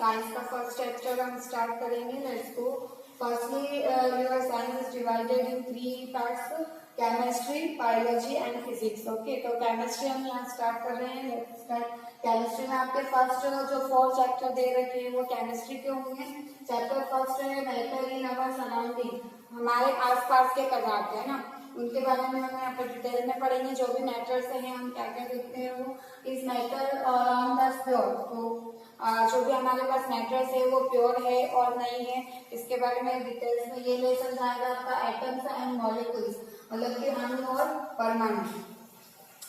Science का first chapter हम start करेंगे। Let's go. Firstly your science is divided in 3 parts, chemistry, biology and physics. Okay, तो chemistry हम यहाँ start कर रहे हैं। Let's start. केमिस्ट्री में आपके फर्स्ट जो 4 चैप्टर दे रखे हैं वो केमिस्ट्री के होंगे। चैप्टर फर्स्ट है मैटर इन अवर सराउंडिंग, हमारे आसपास के पदार्थ है ना, उनके बारे में हम यहाँ पर डिटेल में पढ़ेंगे। जो भी मैटर्स हैं हम क्या क्या देखते हैं वो इस मैटर अराउंड अस प्योर, तो जो भी हमारे पास मैटर्स है वो प्योर है और नहीं है, इसके बारे में डिटेल्स में ये लेसन आएगा आपका एटम्स एंड मॉलिक्यूल्स, मतलब कि अणु और परमाणु।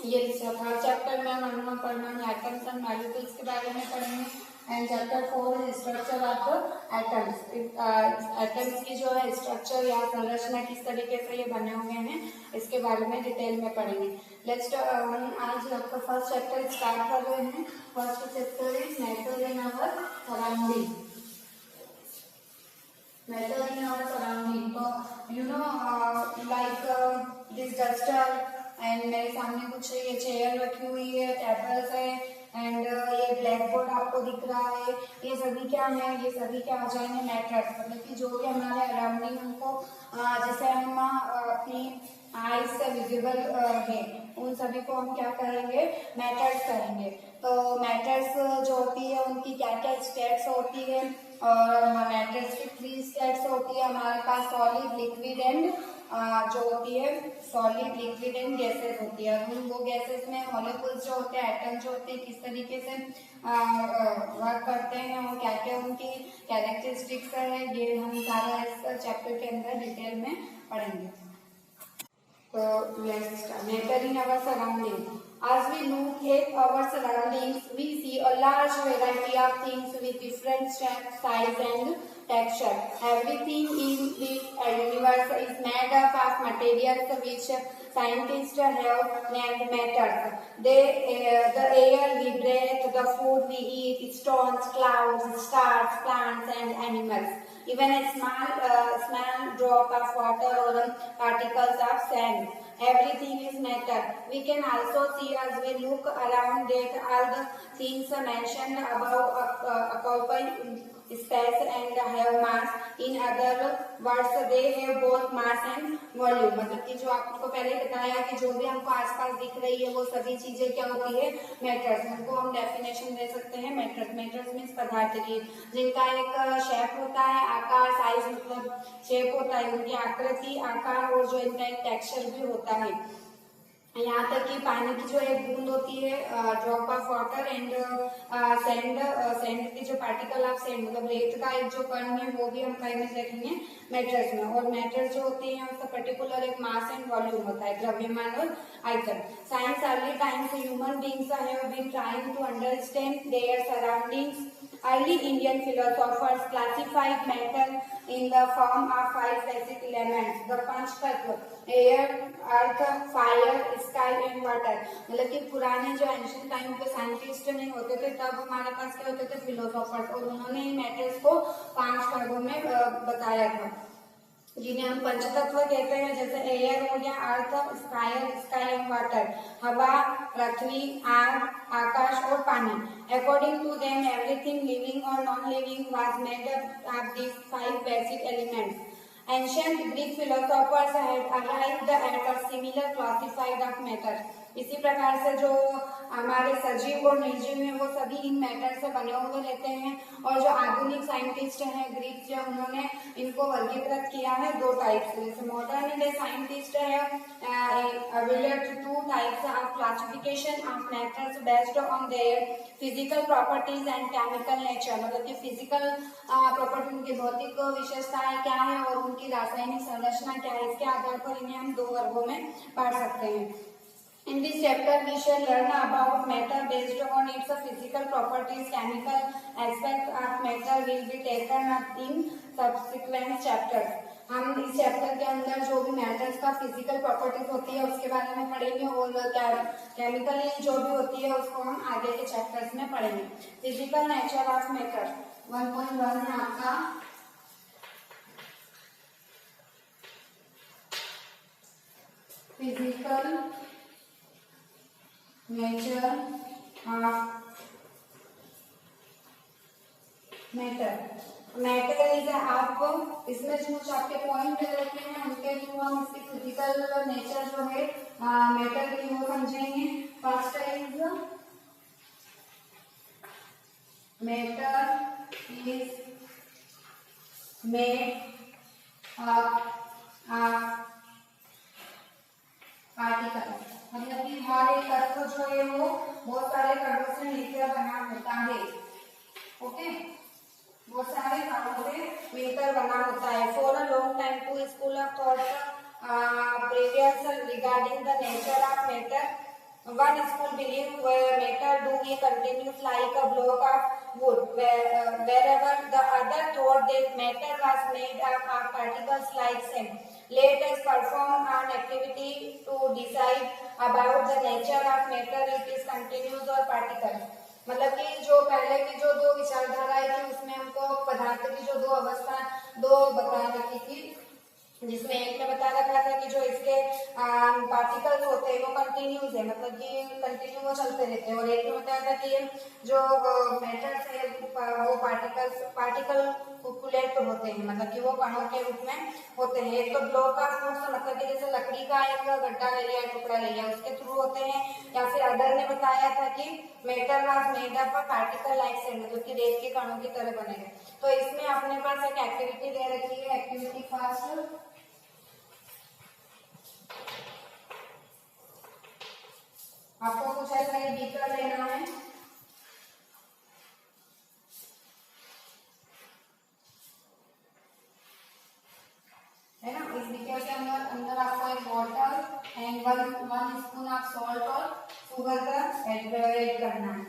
ये थर्ड चैप्टर में हम अणु और परमाणु एटम्स एंड मॉलिक्यूल्स के बारे में पढ़ेंगे। And chapter 4 is structure of the atoms. Atoms की जो है स्ट्रक्चर या संरचना किस तरीके से ये बने हुए हैं इसके बारे में डिटेल में पढ़ेंगे। लेट्स आज आपका फर्स्ट चैप्टर स्टार्ट कर रहे हैं। First chapter is matter in our surrounding. Matter in our surrounding, तो you know like this duster and मेरे सामने कुछ ये चेयर रखी हुई है, टेबल्स है एंड ये ब्लैक बोर्ड आपको दिख रहा है, ये सभी क्या है, ये सभी क्या आ जाएंगे मैटर्स, मतलब कि जो भी हमारे अराउंडिंग हमको जैसे हम अपनी आईज से विजिबल है उन सभी को हम क्या करेंगे, मैटर्स करेंगे। तो मैटर्स जो होती है उनकी क्या क्या स्टेट्स होती है, और मैटर्स की 3 स्टेट्स होती है हमारे पास, सॉलिड, लिक्विड एंड जो होती है सॉलिड, लिक्विड एंड गैसेस होती है। वो गैसेस में मॉलिक्यूल्स जो होते हैं, एटम जो होते हैं, किस तरीके से वर्क करते हैं और क्या क्या उनकी कैरेक्टरिस्टिक्स है, ये हम सारा इस चैप्टर के अंदर डिटेल में पढ़ेंगे। तो let's start. Matter in our surrounding. As we look at our surroundings, we see a large variety of things with different shape, size and texture. Everything in this universe is made up of materials which scientists have named matter. The air we breathe, the food we eat, stones, clouds, stars, plants and animals. Even a small drop of water or particles of sand. Everything is matter. We can also see as we look around that all the things mentioned above occupy space and have mass. In other words, they have both mass and volume. मतलब कि जो आपको पहले बताया कि जो भी हमको आसपास दिख रही है वो सभी चीजें क्या होती है, मैटर्स। उनको हम डेफिनेशन दे सकते हैं मैटर्स। मैटर्स मीन्स पदार्थ की जिनका एक शेप होता है, आकार, साइज मतलब शेप होता है, उनकी आकृति, आकार और जो इनका एक टेक्सचर भी होता है। यहाँ तक कि पानी की जो एक बूंद होती है, drop of water and sand की जो पार्टिकल ऑफ सैंड मतलब रेत का एक जो कण है वो भी हम कहीं में देखेंगे मैटर्स में। और मैटर्स जो होती है उसका पर्टिकुलर एक मास एंड वॉल्यूम होता है, द्रव्यमान और आयतन। Science early times human beings have been trying to understand their surroundings. Early Indian philosophers classified matter in the form of 5 basic elements, the Panch Tattva, air, earth, fire, sky and water। मतलब कि पुराने जो ancient time पे scientist नहीं होते थे तब हमारे पास क्या होते थे, फिलोसोफर्स, और उन्होंने मैटर्स को 5 भागों में बताया था जिन्हें हम पंचतत्व कहते हैं। जैसे एयर हो गया, earth, fire, sky and water, हवा, पृथ्वी, आग, आकाश और पानी। According to them everything living और non living was made up of these 5 basic elements. Ancient Greek philosophers had arrived at a similar classified of matter. इसी प्रकार से जो हमारे सजीव और निर्जीव हैं वो सभी इन मैटर से बने हुए रहते हैं। और जो आधुनिक साइंटिस्ट हैं ग्रीक जो, उन्होंने इनको वर्गीकृत किया है 2 टाइप से। जैसे मॉडर्न डे साइंटिस्ट है relate 2 types of classification of matters based on their physical properties and chemical nature. मतलब कि फिजिकल प्रॉपर्टी उनकी भौतिक विशेषताएं क्या है और उनकी रासायनिक संरचना क्या है, इसके आधार पर इन्हें हम 2 वर्गों में बांट सकते हैं। In this chapter, we shall learn about matter based on its physical properties. Chemical aspects of matter will be taken up in subsequent chapters. हम इस चैप्टर के अंदर जो भी मैटर्स का फिजिकल प्रॉपर्टीज होती है उसके बारे में पढ़ेंगे और केमिकली जो भी होती है उसको हम आगे के चैप्टर्स में पढ़ेंगे। फिजिकल नेचर ऑफ मैटर 1.1 है आपका। Physical nature of matter is आप इसमें जो आपके पॉइंट दे रखे हैं उनके थ्रू हम इसकी फिजिकल नेचर जो है मैटर की वो समझेंगे। First is matter is made particle, मतलब कि हर एक तत्व जो है वो बहुत सारे कणों से मिलकर बना होता है। ओके, बहुत सारे कणों से मिलकर बना होता है। For a long time two school of thought previous regarding the nature of matter, one school believed matter do be continuous like a block of wood, wherever the other thought that matter was made up of particles like sand. Let us perform an activity to decide about the nature of matter, it is continuous or particle। मतलब कि जो पहले की जो दो विचारधाराएं थी उसमें हमको पदार्थ की जो दो अवस्था दो बता रखी थी, जिसमें एक में बता रखा था कि जो इसके पार्टिकल्स होते हैं वो कंटिन्यूस है, मतलब कि कंटिन्यू वो चलते रहते हैं, और एक में बताया था कि जो मैटर्स है वो पार्टिकल कुलेट होते हैं, मतलब कि वो कणों के रूप में होते हैं। एक तो ब्लॉक ऑफ वुड, मतलब कि जैसे लकड़ी का एक गड्ढा ले लिया, टुकड़ा ले लिया, उसके थ्रू होते हैं। या फिर अदर ने बताया था कि matter was made up of particle like sand, मतलब कि रेत के कणों की तरह बने हैं। तो इसमें अपने पास एक एक्टिविटी दे रखी है, एक्टिविटी फर्स्ट आपको कुछ ऐसा ही बीकर लेना है, है ना। इस बीकर के अंदर आपको एक water and one spoon of salt और शुगर का ऐड करना है।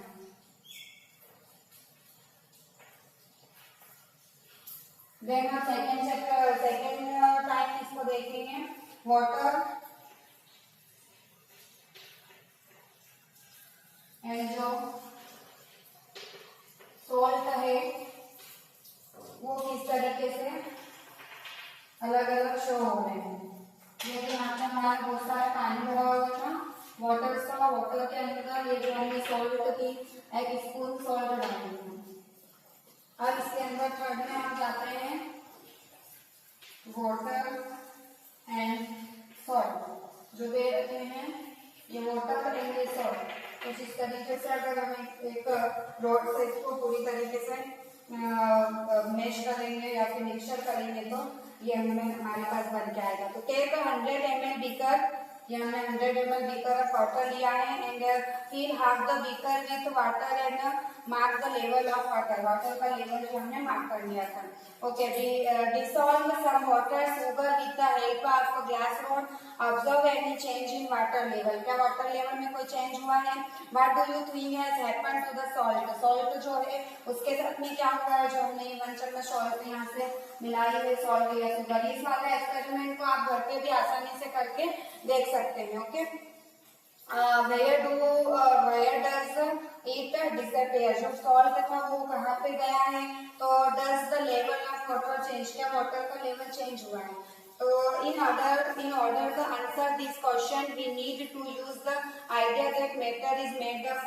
देन आप सेकेंड टाइम इसको देखेंगे, वाटर एंड जो सॉल्ट है वो किस तरीके से अलग अलग शो हो रहे हैं। ये यहाँ पे हमारा बहुत सारा पानी भरा हुआ था वाटर का, वाटर के अंदर ये जो हमने सॉल्ट की एक स्पून सॉल्ट डाली है। अब इसके अंदर थर्ड में हम जाते हैं वाटर एंड सॉल्ट, जो दे रखे हैं ये वाटर एंड ये सॉल्ट। कुछ इस तरीके से अगर हम एक रोड से इसको पूरी तरीके से मैश करेंगे या फिर मिक्सचर करेंगे तो ये हमारे पास बन के आएगा। तो टेक 100 ml बीकर, ये हमने 100 ml बीकर ऑफ वाटर लिया है and fill half the beaker with water and mark the level of water, water का लेवल जो हमने मार्क कर लिया था। Okay, dissolve some water sugar with the help of glass rod, observe any change in water level, क्या water level में कोई change हुआ है। What do you think has happened to the salt, salt जो है उसके साथ में क्या हुआ है, जो हमने 1 चम्मच सॉल्ट यहाँ से मिलाई है सॉल्ट या शुगर। इस वाले एक्सपेरिमेंट को आप घर पे भी आसानी से करके देख सकते हैं। Okay, where does it disappear, जो सॉल्ट था वो कहाँ पे गया है, तो does the level of water change, क्या वाटर का लेवल चेंज हुआ है। तो in order to answer this question we need to use the idea that matter is made of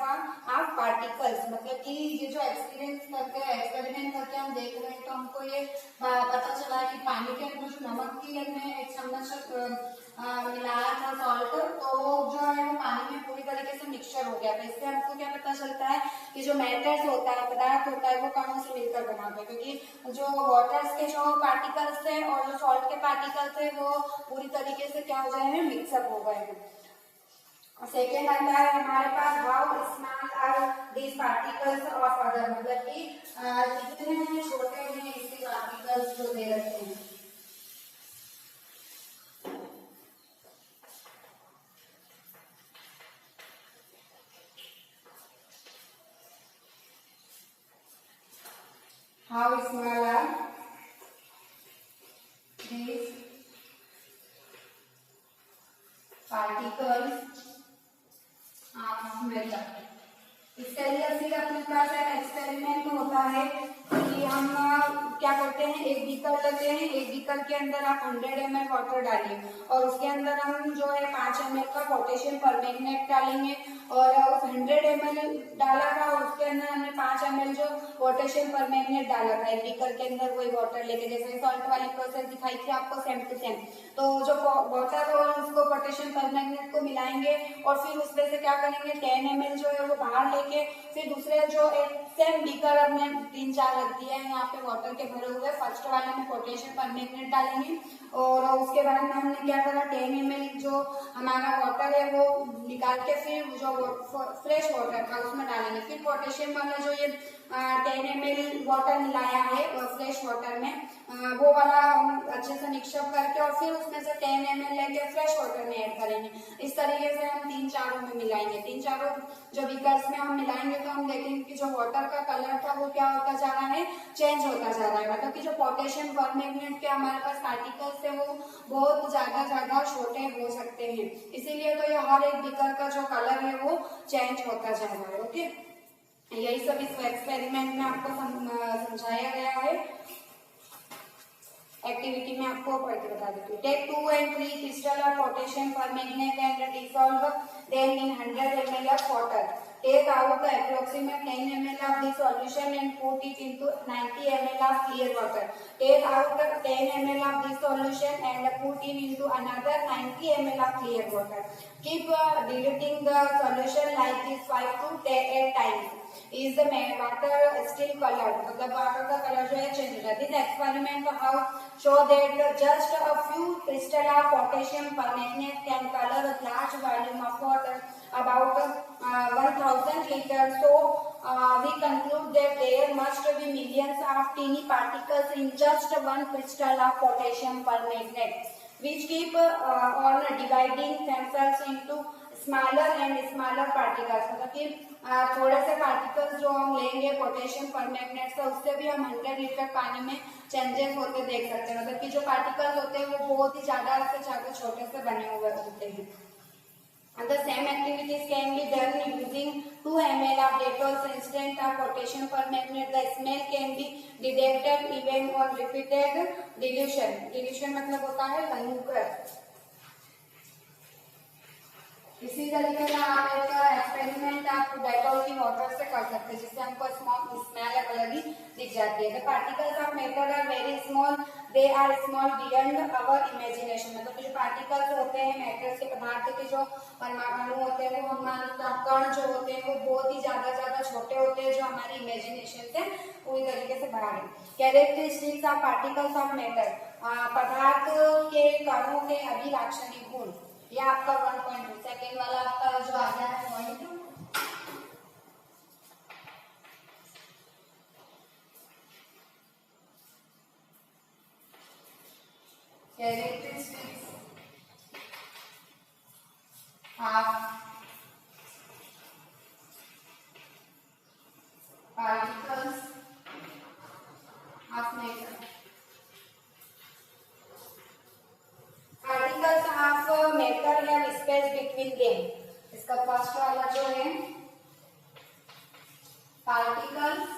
particles, मतलब कि ये जो एक्सपेरिमेंट करके हम देख रहे हैं तो हमको ये पता चला कि पानी के अंदर जो नमक की हमने 1 चम्मच मिलाया था सॉल्ट, तो वो जो है वो पानी में पूरी तरीके से मिक्सचर हो गया था। इससे हमको क्या पता चलता है कि जो मैटर्स होता है, पदार्थ होता है, वो कणों से मिलकर बना होता है, क्योंकि जो वाटर्स के जो पार्टिकल्स थे और जो सॉल्ट के पार्टिकल थे वो पूरी तरीके से क्या हो गए हैं, मिक्सअप हो गए हैं। सेकेंड आता है हमारे पास how small are these particles of other, मतलब कि कितने छोटे हैं इसके पार्टिकल्स जो दे रखे हैं। How small are these particles of matter। इसके लिए फिर अपने पास एक एक्सपेरिमेंट होता है कि हम क्या करते हैं, एक बीकर लेते हैं, एक बीकर के अंदर आप 100 ml वाटर डालिए और उसके अंदर हम जो है 5 ml का पोटेशियम परमैंगनेट डालेंगे और उस 100 ml डाला था और उसके अंदर हमने 5 ml जो पोटेशियम परमैंगनेट डाला था एक बीकर के अंदर, वही वाटर लेके जैसे सॉल्ट वाली प्रोसेस दिखाई थी आपको सेम टू सेम। तो जो वाटर और उसको पोटेशियम परमैंगनेट को मिलाएंगे और फिर उसमें से क्या करेंगे 10 ml जो है वो बाहर लेके फिर दूसरे जो एक सेम बीकर हमने 3-4 रख दिया है यहाँ पे वाटर के भरे हुए, फर्स्ट वाले में पोटेशियम परमैंगनेट डालेंगे और उसके बाद में हमने क्या करा 10 ml जो हमारा वाटर है वो निकाल के फिर जो फ्रेश वाटर था उसमें डालेंगे, फिर पोटेशियम वाला जो ये 10 ml वाटर मिलाया है फ्रेश वाटर में वो वाला हम अच्छे से मिक्सअप करके और फिर उसमें से 10 ml लेके फ्रेश वाटर में ऐड करेंगे। इस तरीके से हम 3-4 में मिलाएंगे, 3-4 जो बीकर्स में हम मिलाएंगे तो हम देखेंगे कि जो वाटर का कलर था वो क्या होता जा रहा है, चेंज होता जा रहा है, मतलब कि जो पोटेशियम परमैंगनेट के हमारे पास पार्टिकल्स है वो बहुत ज्यादा छोटे हो सकते हैं, इसीलिए तो ये हर एक बीकर का जो कलर है वो चेंज होता जा रहा है। ओके, यही सब इस एक्सपेरिमेंट में आपको समझाया गया है। एक्टिविटी में आपको पढ़ के बता देती हूँ। Take 2 and 3 crystal of potassium permanganate and dissolve them in 100 ml of water. Take out the approximate 10 ml of the solution and put it into 90 ml of clear water. Take out the 10 ml of the solution and put it into another 90 ml of clear water. Keep diluting the solution like this 5 to 8 times. Is the water still colored? मतलब water का color जो है change हो जाता है। This experiment how show that just a few crystal of potassium permanganate can color a large volume of water, about 1000 liters. So we conclude that there must be millions of teeny particles in just one crystal of potassium permanganate, which keep on dividing themselves into smaller and smaller particles, मतलब कि थोड़े से particles जो हम लेंगे potassium permanganate से उससे भी हम 100 लीटर पानी में चेंजेस होते देख सकते हैं, मतलब कि जो पार्टिकल्स होते हैं वो बहुत ही ज्यादा से ज्यादा छोटे से बने हुए होते हैं। And the same activities can be done using 2 ml of Dettol instant of potassium permanganate. The smell can be detected even on repeated dilution. Dilution मतलब होता है लघुकरण। इसी तरीके से आप एक एक्सपेरिमेंट आप डेटॉल की वाटर से कर सकते हैं जिससे हमको स्मेल कलर ही दिख जाती है। The particles of matter are very small, they are small beyond our imagination, मतलब जो पार्टिकल्स होते हैं मैटर के पदार्थ के जो परमाणु होते हैं वो हमारे कण जो होते हैं वो बहुत ही ज्यादा छोटे होते हैं जो हमारी इमेजिनेशन से पूरी तरीके से बाहर है। Characteristics of particles of matter, पदार्थ के कणों के अभिलाक्षणिक गुण, ये आपका 1.2 सेकेंड वाला आपका जो आ गया है point. Characteristics of particles of matter. Particles of matter have space between them. इसका फर्स्ट वाला जो है particles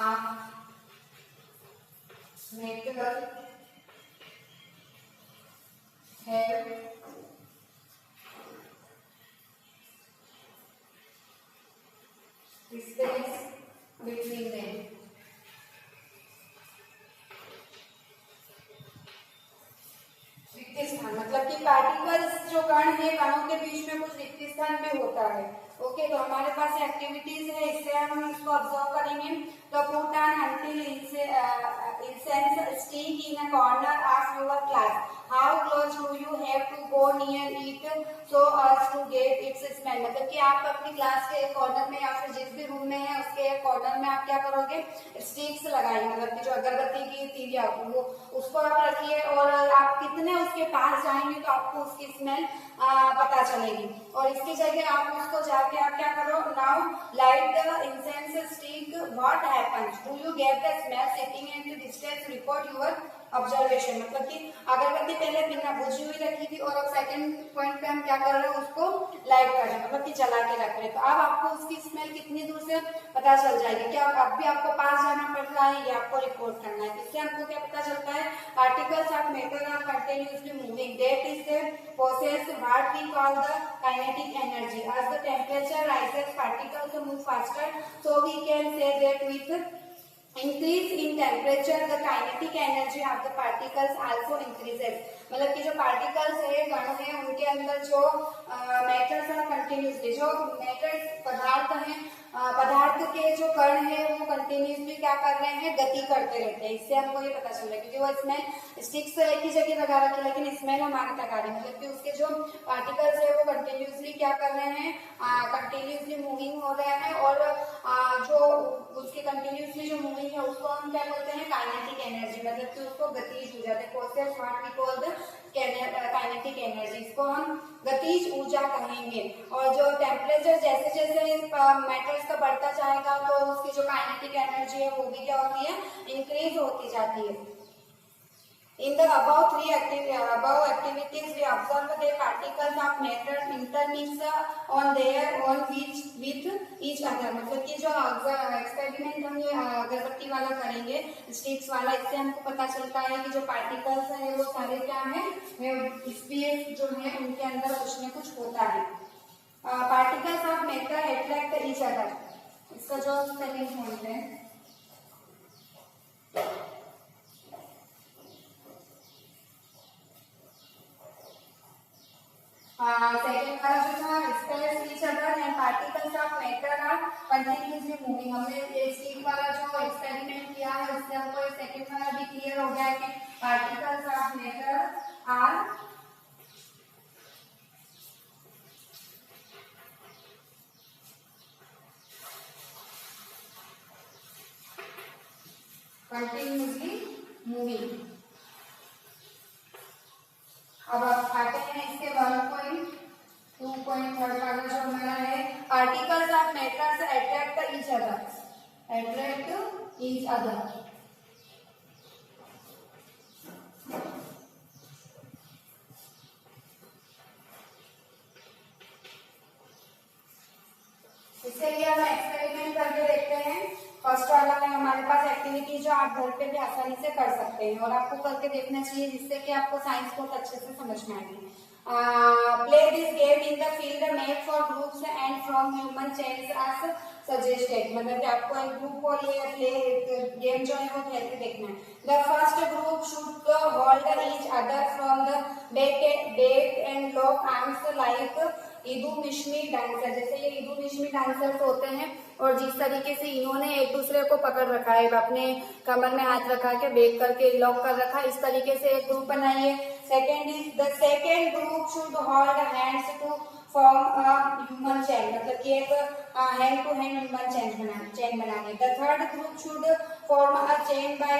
of matter have space between them. रिक्त स्थान मतलब कि पार्टिकल्स जो कण है कणों के बीच में कुछ रिक्त स्थान भी होता है। ओके, तो हमारे पास एक्टिविटीज है, इससे हम इसको ऑब्जर्व करेंगे। तो put on until incense stick in a corner of your class, how close do you have to go near it so as to get its smell, मतलब कि आप अपनी क्लास के एक कॉर्नर में या फिर जिस भी रूम में है उसके एक कॉर्नर में आप क्या करोगे, स्टिक्स लगाइए, मतलब कि जो अगरबत्ती की तीलियां वो उसको आप रखिए और आप कितने उसके पास जाएंगे तो आपको उसकी स्मेल पता चलेगी। और इसकी जगह आप उसको जाके आप क्या करो, now light the incense stick, what happens, do you get the smell sitting at the distance, report your observation, मतलब कि अगरबत्ती पहले बिना बुझी हुई रखी थी और अब सेकंड पॉइंट पे हम क्या कर रहे हैं उसको लाइट कर रहे हैं, मतलब अगरबत्ती जला के रख रहे हैं, तो अब आपको उसकी स्मेल कितनी दूर से पता चल जाएगी। क्या अब भी आपको पास जाना पड़ रहा है, ये आपको रिकॉर्ड करना है। इससे हमको क्या पता चलता है, particles of matter are continuously moving, that is they possess what we call the kinetic energy. As the temperature rises, particles move faster, so we can say that with increase in temperature the kinetic energy of the particles also increases. मतलब कि जो particles है, कण है, उनके अंदर जो matters है कंटिन्यूसली, जो मैटर पदार्थ है, पदार्थ के जो कण है वो कंटिन्यूसली क्या कर रहे हैं, गति करते रहते हैं। इससे हमको ये पता चल रहा है, क्योंकि वो स्मेल स्टिक्स एक ही जगह लगा रखी है लेकिन स्मेल हमारे तक आ रही है, मतलब कि उसके जो पार्टिकल्स है वो कंटिन्यूसली क्या कर रहे हैं, कंटिन्यूसली मूविंग हो रहे हैं, और जो उसके कंटिन्यूसली जो मूविंग है उसको हम क्या बोलते हैं, काइनेटिक एनर्जी, मतलब कि उसको गतिज ऊर्जा, possess what we call the kinetic energy, इसको हम गतिज ऊर्जा कहेंगे। और जो टेम्परेचर जैसे जैसे मेटल्स का बढ़ता जाएगा तो उसकी जो काइनेटिक एनर्जी है वो भी क्या होती है, इंक्रीज होती जाती है। In the above activities, we observe the particles of matter intermix on their own with each other. मतलब कि जो एक्सपेरिमेंट हम ये अगरबत्ती वाला करेंगे, स्टिक्स वाला, इससे हमको पता चलता है कि जो पार्टिकल्स है वो सारे क्या है, स्पेस जो है उनके अंदर कुछ न कुछ होता है। Particles of matter attract each other, इसका जो स्पेलिंग बोलते हैं, सेकेंड वाला जो था expels each other and particles of matter are continuously moving. हमने ये स्टिक वाला जो एक्सपेरिमेंट किया है उससे हमको सेकेंड वाला भी क्लियर हो गया है कि particles of matter are continuously moving. अब आप आते हैं इसके 1.2.3 वाला जो हमारा है, particles of matters attract each other, attract each other. इसके लिए हम एक्सपेरिमेंट करके देखते हैं। फर्स्ट वाला है हमारे पास एक्टिविटी जो आप घर पे भी आसानी से कर सकते हैं और आपको करके देखना चाहिए, जिससे कि आपको साइंस बहुत अच्छे से समझ में आएगी। Play this game in the field made for groups and from human chains as suggested, मतलब कि आपको एक ग्रुप और ये प्ले गेम जो है वो खेल के देखना है। The first group should hold each other from the back and lock arms like ईदू Mishmi dancer, जैसे ये ईदू मिश्मी डांसर्स होते हैं और जिस तरीके से इन्होंने एक दूसरे को पकड़ रखा है, अपने कमर में हाथ रखा के बेक करके लॉक कर रखा, इस तरीके से एक ग्रुप बनाइए। Second is the second group should hold hands to form a human chain, मतलब कि एक hand to hand human chain बनानी। The third group should form a chain by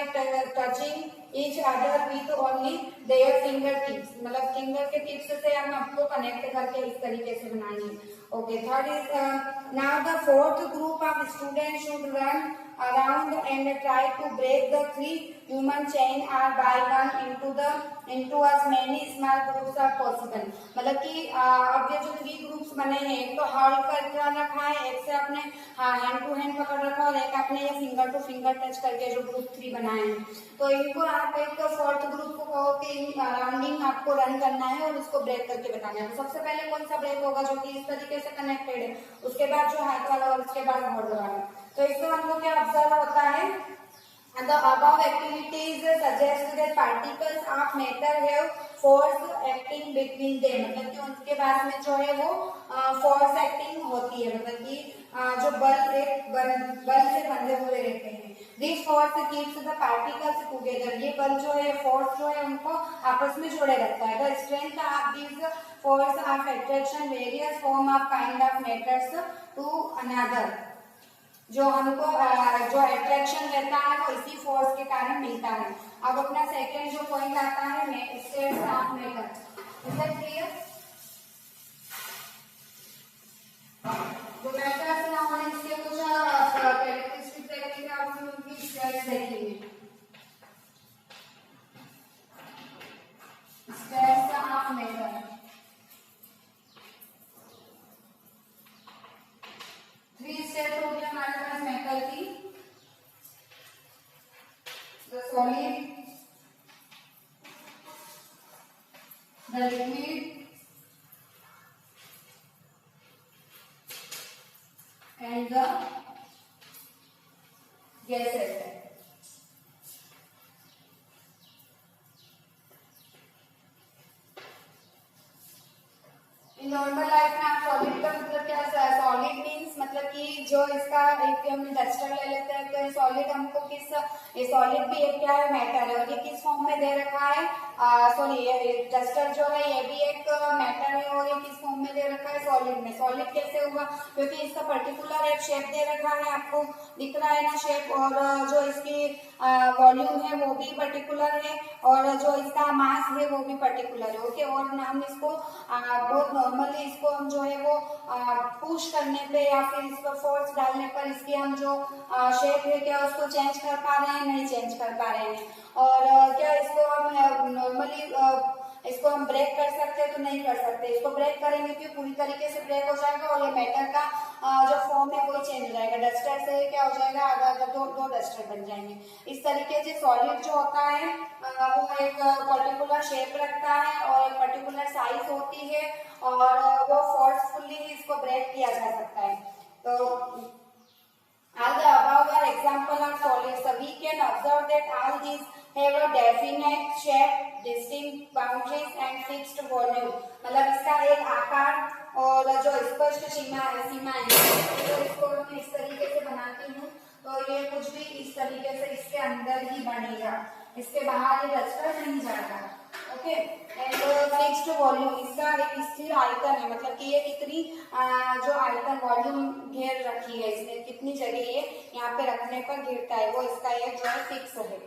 touching each other with only their finger tips, मतलब finger के tips से हम आपको connect करके इस तरीके से बनानी है। Okay, third is now the fourth group of student should run around and try to break the three human chain or by one into as many small groups as possible, मतलब कि अब ये जो 3 ग्रुप्स बने हैं, एक तो hold करके रखा है, एक से आपने हैंड टू हैंड पकड़ रखा और एक आपने ये फिंगर टू फिंगर टच करके जो ग्रुप 3 बनाए हैं, तो इनको आप एक फोर्थ ग्रुप को कहो कि राउंडिंग आपको रन करना है और उसको ब्रेक करके बताना है। तो सबसे पहले कौन सा ब्रेक होगा जो कि इस तरीके से कनेक्टेड है, उसके बाद जो हाथ वाला और उसके बाद होल्ड वाला। तो इससे हमको क्या ऑब्जर्व होता है, the above activities suggest that particles of matter have force acting between them, मतलब कि उनके बाद में जो है वो फोर्स एक्टिंग होती है, मतलब कि जो बल से बंधे हुए रहते हैं। This force keeps the particles together, ये बल जो है, फोर्स जो है, उनको आपस में जोड़े रखता है। The strength of this force of attraction various form of kind of matters to another, जो हमको जो अट्रैक्शन रहता है वो इसी फोर्स के कारण मिलता है। अब अपना सेकेंड जो पॉइंट आता है states of matter, is that clear? जो मैटर्स ना होने इसके कुछ कैरेक्टरिस्टिक देखेंगे और फिर उनकी स्टेट्स देखेंगे। States of matter, and the gases. Normal life में आप सॉलिड का मतलब क्या है? सॉलिड मीन्स मतलब कि जो इसका एक हम डस्टर ले लेते हैं तो सॉलिड हमको किस, ये सॉलिड भी एक क्या है? मैटर है। और ये किस फॉर्म में दे रखा है? सॉरी, ये डस्टर जो है ये भी एक मैटर है और ये किस फॉर्म में दे रखा है? सॉलिड में। सॉलिड कैसे हुआ? क्योंकि इसका पर्टिकुलर एक शेप दे रखा है, आपको दिख रहा है ना शेप, और जो इसकी वॉल्यूम है वो भी पर्टिकुलर है और जो इसका मास है वो भी पर्टिकुलर है। ओके, और हम इसको बहुत नॉर्मली इसको हम जो है वो पुश करने पे या फिर इस पर फोर्स डालने पर इसकी हम जो शेप है क्या उसको चेंज कर पा रहे हैं? नहीं चेंज कर पा रहे हैं। और क्या इसको हम नॉर्मली इसको हम ब्रेक कर सकते हैं? तो नहीं कर सकते। इसको ब्रेक करेंगे तो पूरी तरीके से ब्रेक हो जाएगा और ये मेटल का जो फॉर्म है वो चेंज हो जाएगा। डस्टर से क्या हो जाएगा? आधा दो डस्टर बन जाएंगे। इस तरीके से सॉलिड जो होता है वो एक पर्टिकुलर शेप रखता है और एक पर्टिकुलर साइज होती है और वो फोर्सफुली इसको ब्रेक किया जा सकता है। तो all the above are example of solids. So we can observe that all these have a definite shape, distinct boundaries and fixed volume. मतलब इसका एक आकार और जो स्पष्ट सीमा है तो इसको मैं इस तरीके से बनाती हूँ तो ये कुछ भी इस तरीके से इसके अंदर ही बनेगा, इसके बाहर ये डस्टर नहीं जाएगा। ओके, एंड फिक्स्ड वॉल्यूम, इसका एक स्थिर आयतन है, मतलब कि ये कितनी जो आयतन वॉल्यूम घेर रखी है इसने, कितनी जगह ये यहाँ पे रखने पर गिरता है वो इसका ये जो है फिक्स है।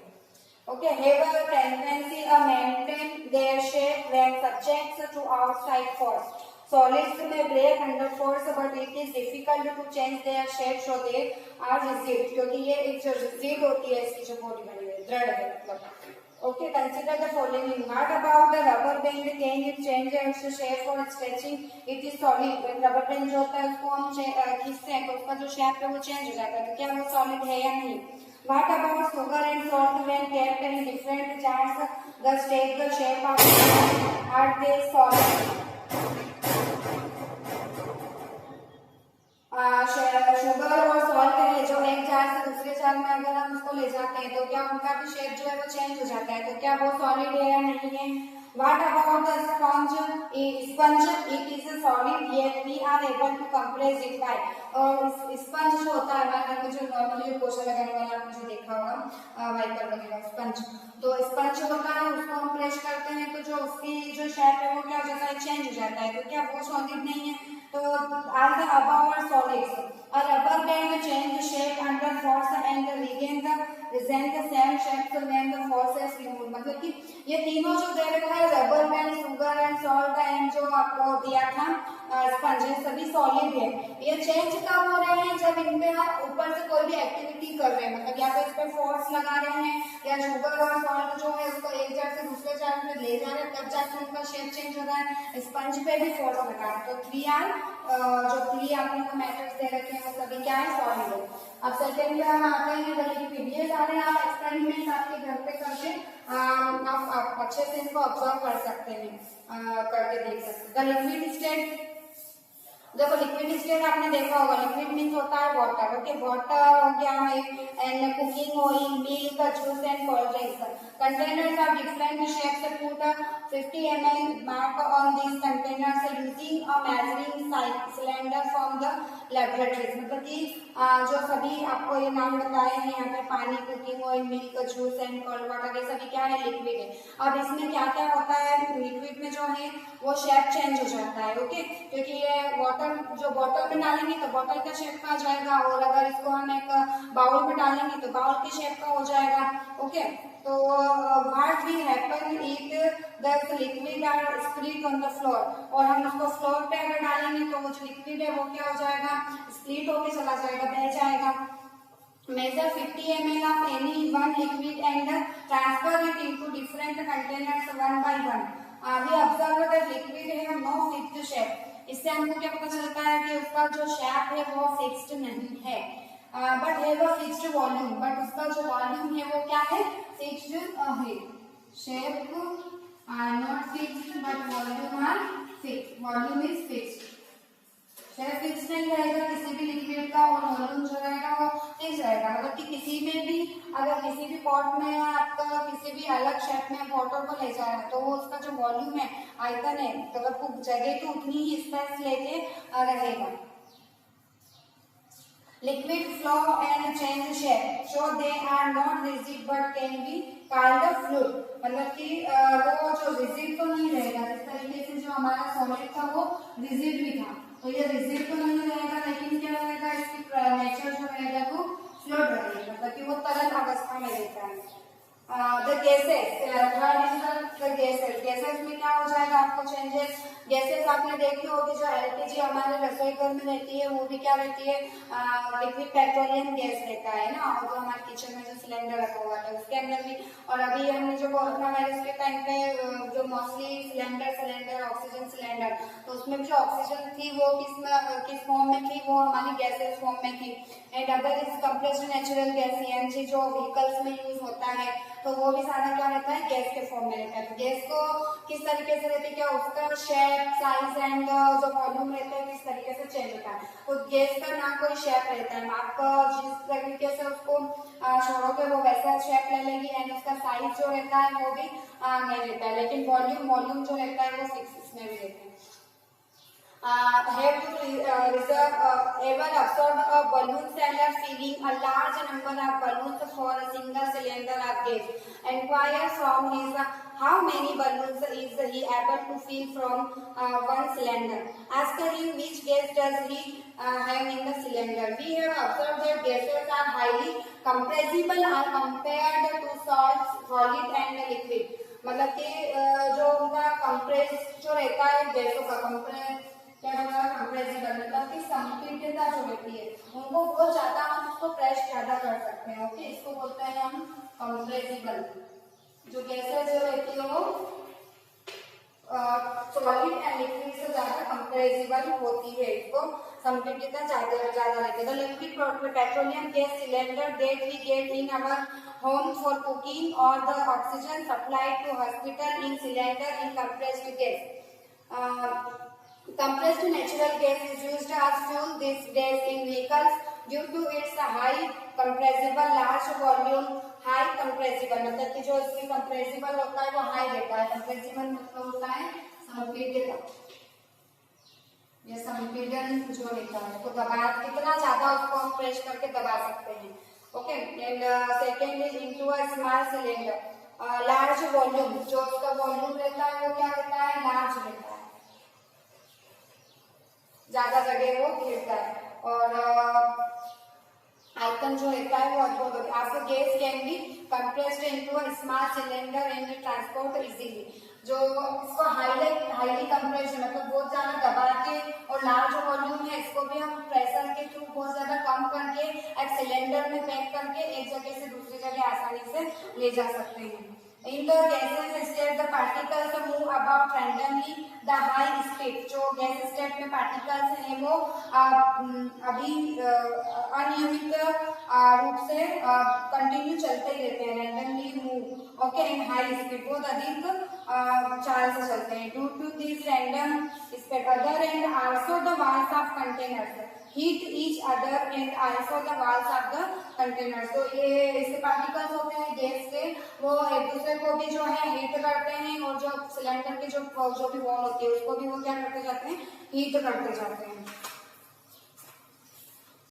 Okay, have a tendency to maintain their shape when subject to outside force. Solids may break under force but it is difficult to change their shape so they are rigid, क्योंकि ये एक जो rigid होती है इसकी जो body बनी है, दृढ़ है मतलब। Okay, consider the following. What about the rubber band? Can it change its shape for stretching? It is solid. When rubber band जो होता है उसको हम खींचते हैं तो उसका जो शेप है वो चेंज हो जाता है, तो क्या वो सॉलिड है या नहीं? What about sugar and salt? When kept in different jars, thus take the shape of are they solid? Sugar और सॉल्ट है जो एक जार से दूसरे जार में अगर हम उसको ले जाते हैं तो क्या उनका भी शेप जो है वो चेंज हो जाता है, तो क्या वो सॉलिड है या नहीं है? What about the sponge? Sponge it is a solid yet we are able to compress it by. और स्पंज जो होता है हमारे घर में जो नॉर्मली पोछा लगाने वाला आपने जो देखा होगा वाइपर वगैरह स्पंज, तो स्पंज होता है उसको हम प्रेस करते हैं तो जो उसकी जो शेप है वो क्या हो जाता है? चेंज हो जाता है, तो क्या वो सॉलिड नहीं है? तो all the above are solids. A rubber band change the shape under force and regain the same shape when the force is removed. मतलब कि ये तीनों जो दे रखा है rubber band, sugar and salt and जो आपको दिया था स्पंज, सभी सॉलिड है। ये चेंज कब हो रहे हैं? जब इनपे आप ऊपर से कोई भी एक्टिविटी कर रहे हैं, मतलब या तो इस पर फोर्स लगा रहे हैं या शुगर और सॉल्ट जो है उसको एक जार से दूसरे जार में ले जा रहे हैं तब जाकर उनका शेप चेंज हो रहा है। स्पंज पे भी फोर्स लगा है, तो जो थ्री आपने को मैटर्स दे रखे हैं वो सभी क्या है? सॉलिड है। अब सेकेंड में हम आते हैं लिक्विड। ये सारे आप एक्सपेरिमेंट आपके घर पे करके आप अच्छे से इनको ऑब्जर्व कर सकते हैं, करके देख सकते हैं। लिक्विड स्टेट, देखो लिक्विड स्टेट आपने देखा होगा, लिक्विड मीन्स होता है वाटर। ओके, वाटर हो गया है and cooking oil, milk, juice and cold drinks. Containers of different shapes, put 50 ml mark on these containers using a measuring cylinder from the laboratories। मतलब कि जो सभी आपको ये नाम बताए हैं यहाँ पे, पानी, cooking oil, milk, juice and cold water, ये सभी क्या है? लिक्विड है। अब इसमें क्या क्या होता है? लिक्विड में जो है वो शेप चेंज हो जाता है। ओके, क्योंकि ये वाटर जो बॉटल में डालेंगे तो बॉटल का शेप का आ जाएगा और अगर इसको हम एक बाउल में डालेंगे तो बाउल के शेप का हो जाएगा। ओके, तो what will happen if the liquid are split on the floor, और हम उसको फ्लोर पे अगर डालेंगे तो वो जो लिक्विड है वो क्या हो जाएगा? स्प्लिट होके चला जाएगा, बह जाएगा। Measure 50 ml of any one liquid and transfer it into different containers one by one. We observe that liquid have no fixed shape. इससे हमको क्या पता चलता है कि उसका जो शेप है वो फिक्स्ड नहीं है, but have a fixed volume, but उसका जो वॉल्यूम है वो क्या है? फिक्स्ड है। Shape are not fixed but volume are fixed, volume is fixed, shape fixed fix नहीं रहेगा किसी भी लिक्विड का, और वॉल्यूम जो रहेगा वो फिक्स रहेगा। मतलब कि किसी में भी अगर किसी भी पॉट में आपका किसी भी अलग शेप में वाटर को ले जा रहा है तो वो उसका जो वॉल्यूम है, आयतन है, तो मतलब जगह तो उतनी ही स्पेस लेके रहेगा। Liquid flow and change shape, so they are not rigid but can be kind of fluid। मतलब कि वो जो रिजिड तो नहीं रहेगा, इस तरीके से जो हमारा सॉलिड था वो रिजिड भी था, तो ये रिजिड तो नहीं रहेगा, लेकिन क्या रहेगा, इसकी नेचर जो रहेगा वो फ्लूइड रहेगा, मतलब कि वो तरल अवस्था में रहता है। द गैसेस, गैसेस में क्या हो जाएगा आपको चेंजेस। गैसेस आपने देखी होगी जो एलपीजी हमारे रसोई घर में रहती है वो भी क्या रहती है, लिक्विड पेट्रोलियम गैस रहता है ना, और जो हमारे किचन में जो सिलेंडर रखा हुआ है उसके अंदर भी। और अभी हमने जो कोरोना वायरस के टाइम पे जो मोस्टली सिलेंडर ऑक्सीजन सिलेंडर, तो उसमें जो ऑक्सीजन थी वो किस फॉर्म में थी, वो हमारी गैसेस फॉर्म में थी। And other is compressed natural gas, CNG जो व्हीकल्स में यूज होता है, तो वो भी सारा क्या रहता है, गैस के फॉर्म में रहता है। तो गैस को किस तरीके से रहती है, क्या उसका शेप, साइज एंड जो वॉल्यूम रहता है किस तरीके से चेंज होता है। तो गैस का ना कोई शेप रहता है, आप जिस तरीके से उसको छोड़ोगे वो वैसा शेप ले लेगी, एंड उसका साइज जो रहता है वो भी नहीं रहता है, लेकिन वॉल्यूम जो रहता है वो फिक्स इसमें भी रहता है। Have you ever observed a balloon seller filling a large number of balloons for a single cylinder of gas? Inquire from his how many balloons is he able to fill from one cylinder. Ask him which gas does he have in the cylinder. We have observed that gases are highly compressible are compared to solid and liquid. मतलब कि जो उनका compress जो रहता है गैसों का compressible मतलब कि संपीड़ितता जो रहती है उनको बहुत ज्यादा हम उसको प्रेस ज्यादा कर सकते हैं। ओके, इसको बोलते हैं हम कंप्रेसिबल। जो गैसेस जो रहती है वो सॉलिड एंड लिक्विड से ज्यादा कंप्रेसिबल होती है, इसको संपीड़ितता ज्यादा रहती है। The liquid petroleum gas cylinder that we get in our home for cooking or the oxygen supplied to hospital in cylinder in compressed gas. Compressed natural gas is used as fuel these days in vehicles due to its high compressible large volume high compressible मतलब कि जो इसकी compressible होता है वो high रहता है। compressible मतलब होता है संपीड़ित, ये संपीड़न जो रहता है तो दबा कितना ज्यादा उसको हम प्रेस करके दबा सकते हैं। Okay, and second is into a small cylinder large volume, जो उसका वॉल्यूम रहता है वो क्या रहता है, लार्ज रहता है, ज्यादा जगह वो घेरता है, और आयतन जो रहता है वो अद्भुत होता है। आपको gas can be compressed into a small cylinder and transport easily. जो इसको हाईली कंप्रेस्ड मतलब बहुत ज्यादा दबा के, और लार्ज वॉल्यूम है इसको भी हम प्रेशर के थ्रू बहुत ज्यादा कम करके एक सिलेंडर में पैक करके एक जगह से दूसरी जगह आसानी से ले जा सकते हैं। In the gaseous state, the particles move about randomly the high speed. जो गैस स्टेट में पार्टिकल्स हैं वो अभी अनियमित रूप से कंटिन्यू चलते ही रहते हैं, randomly move. Okay, in high speed बहुत अधिक चाल से चलते हैं। Due to this random speed other and also the walls of containers hit each other and also the walls of the containers. तो ये इसके पार्टिकल्स होते हैं गैस के, वो एक दूसरे को भी जो है हीट करते हैं, और जो सिलेंडर की जो भी वॉल होती है उसको भी वो क्या करते जाते हैं, हीट करते जाते हैं।